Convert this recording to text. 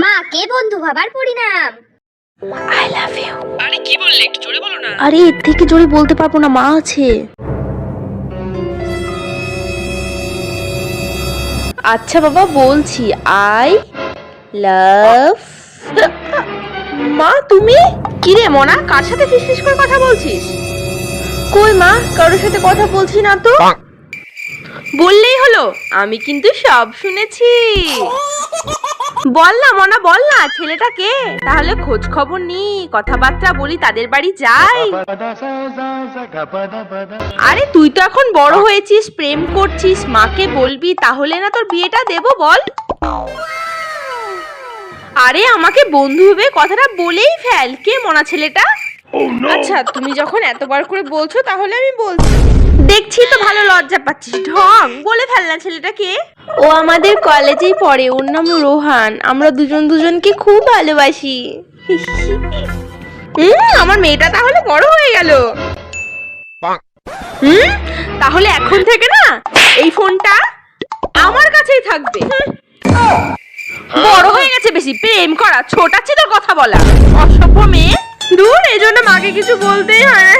মাকে বন্ধু ভাবার পরিণাম। I love you. আরে কি বললে, একটু জোরে বলো না। আরে এর থেকে জোরে বলতে পারবো না, মা আছে। আচ্ছা বাবা বলছি, আই লাভ। মা তুমি? কিরে মনা, কার সাথে ফিসফিস করে কথা বলছিস? কই মা, কারোর সাথে কথা বলছি না তো। বললেই হলো, আমি কিন্তু সব শুনেছি। বল না মনা, বল না, ছেলেটা কে? তাহলে খোঁজ খবর নি, কথাবার্তা বলি, তাদের বাড়ি যাই। আরে তুই তো এখন বড় হয়েছিস, প্রেম করছিস, মাকে বলবি, তাহলে না তোর বিয়েটা দেবো, বল। আরে আমাকে বন্ধু ভেবে কথাটা বলেই ফেল। কে মনা ছেলেটা? আচ্ছা তুমি যখন এতবার করে বলছো তাহলে আমি বলছি। দেখছি তো ভালো লজ্জা পাচ্ছিস, ঢং, বলে ফেল না ছেলেটা কে। ও আমাদের কলেজেই পড়ে, ওর নাম রোহান। আমরা দুজন দুজনকে খুব ভালোবাসি। আমার মেয়েটা তাহলে বড় হয়ে গেল। তাহলে এখন থেকে না এই ফোনটা আমার কাছেই থাকবে। বড় হয়ে গেছে বেশি, প্রেম করা ছোটাচ্ছি তোর কথা বলা, অসভ্য মেয়ে। দূর, এই জন্য মাকে কিছু বলতেই হয়।